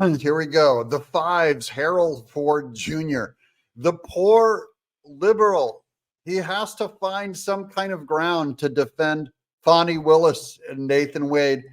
Here we go. The fives, Harold Ford Jr., the poor liberal. He has to find some kind of ground to defend Fani Willis and Nathan Wade,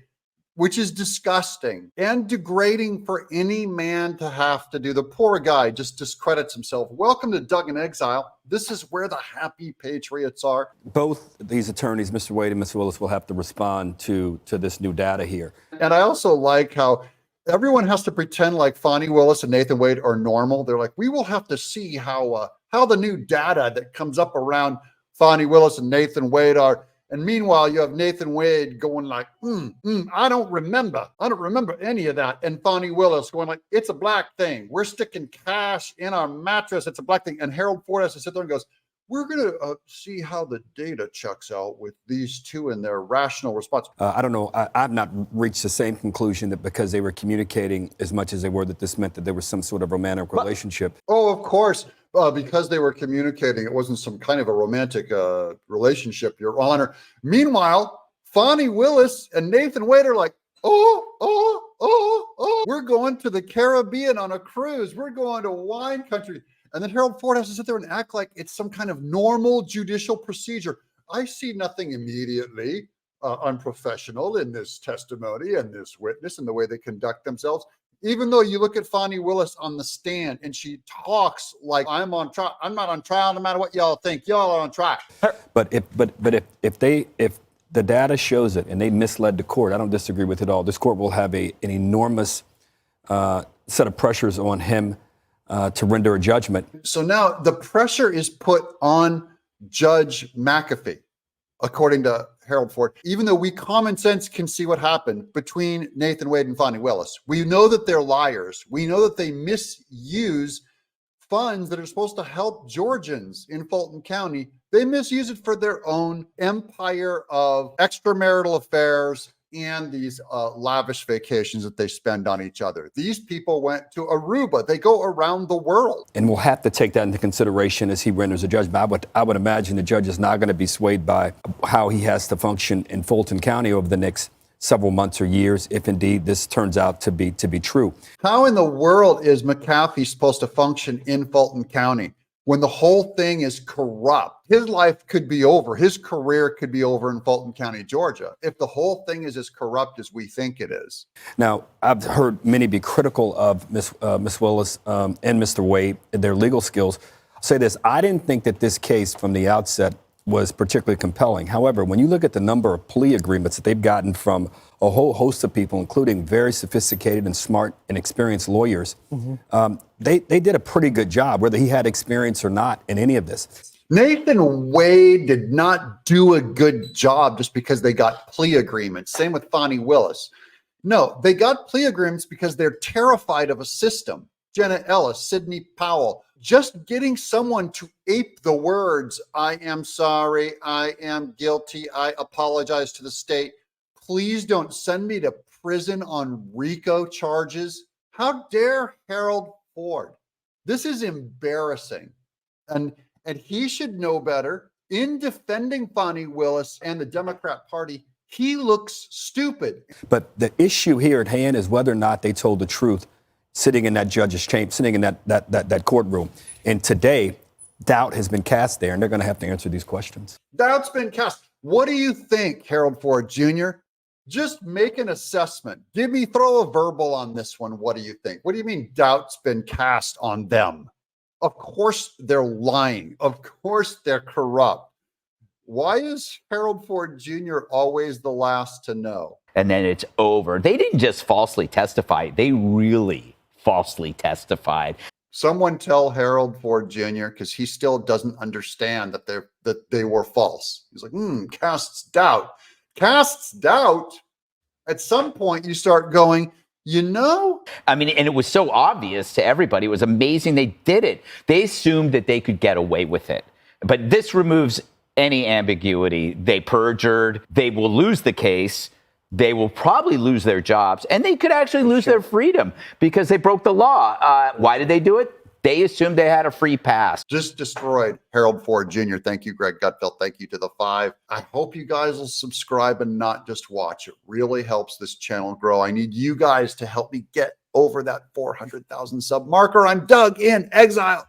which is disgusting and degrading for any man to have to do. The poor guy just discredits himself. Welcome to Doug in Exile. This is where the happy patriots are. Both these attorneys, Mr. Wade and Ms. Willis, will have to respond to this new data here. And I also like how everyone has to pretend like Fani Willis and Nathan Wade are normal. They're like, we will have to see how the new data that comes up around Fani Willis and Nathan Wade are. And meanwhile, you have Nathan Wade going like, I don't remember any of that. And Fani Willis going like, it's a black thing. We're sticking cash in our mattress. It's a black thing. And Harold Ford has to sit there and goes, we're going to see how the data checks out with these two and their rational response. I don't know. I've not reached the same conclusion that because they were communicating as much as they were, that this meant that there was some sort of romantic relationship. Oh, of course. Because they were communicating, it wasn't some kind of a romantic relationship, Your Honor. Meanwhile, Fani Willis and Nathan Wade are like, we're going to the Caribbean on a cruise. We're going to wine country. And then Harold Ford has to sit there and act like it's some kind of normal judicial procedure. I see nothing immediately unprofessional in this testimony and this witness and the way they conduct themselves. Even though you look at Fani Willis on the stand and she talks like, I'm on trial. I'm not on trial, no matter what y'all think. Y'all are on trial. But if the data shows it and they misled the court, I don't disagree with it all. This court will have an enormous set of pressures on him to render a judgment. So now the pressure is put on Judge McAfee, according to Harold Ford. Even though we common sense can see what happened between Nathan Wade and Fani Willis, we know that they're liars. We know that they misuse funds that are supposed to help Georgians in Fulton County. They misuse it for their own empire of extramarital affairs and these lavish vacations that they spend on each other. These people went to Aruba. They go around the world. And we'll have to take that into consideration as he renders a judgment. I would imagine the judge is not going to be swayed by how he has to function in Fulton County over the next several months or years, if indeed this turns out to be true. How in the world is McAfee supposed to function in Fulton County when the whole thing is corrupt? His life could be over. His career could be over in Fulton County, Georgia, if the whole thing is as corrupt as we think it is. Now, I've heard many be critical of Ms. Willis and Mr. Wade and their legal skills. I'll say this, I didn't think that this case from the outset was particularly compelling. However, when you look at the number of plea agreements that they've gotten from a whole host of people, including very sophisticated and smart and experienced lawyers, they did a pretty good job, whether he had experience or not in any of this. Nathan Wade did not do a good job just because they got plea agreements. Same with Fani Willis. No, they got plea agreements because they're terrified of a system. Jenna Ellis, Sidney Powell, just getting someone to ape the words, I am sorry, I am guilty, I apologize to the state. Please don't send me to prison on RICO charges. How dare Harold Ford? This is embarrassing. And he should know better. In defending Fani Willis and the Democrat Party, he looks stupid. But the issue here at hand is whether or not they told the truth sitting in that judge's chamber, sitting in that courtroom. And today, doubt has been cast there, and they're going to have to answer these questions. Doubt's been cast. What do you think, Harold Ford Jr.? Just make an assessment. Throw a verbal on this one. What do you think? What do you mean doubt's been cast on them? Of course they're lying. Of course they're corrupt. Why is Harold Ford Jr. always the last to know? And then it's over. They didn't just falsely testify. They really falsely testified. Someone tell Harold Ford Jr., because he still doesn't understand that they were false. He's like, casts doubt. Casts doubt. At some point you start going, I mean, and it was so obvious to everybody. It was amazing they did it. They assumed that they could get away with it. But this removes any ambiguity. They perjured. They will lose the case. They will probably lose their jobs. And they could actually lose their freedom because they broke the law. Why did they do it? They assumed they had a free pass. Just destroyed Harold Ford Jr. Thank you, Greg Gutfeld. Thank you to the 5. I hope you guys will subscribe and not just watch. It really helps this channel grow. I need you guys to help me get over that 400,000 sub marker. I'm Doug in Exile.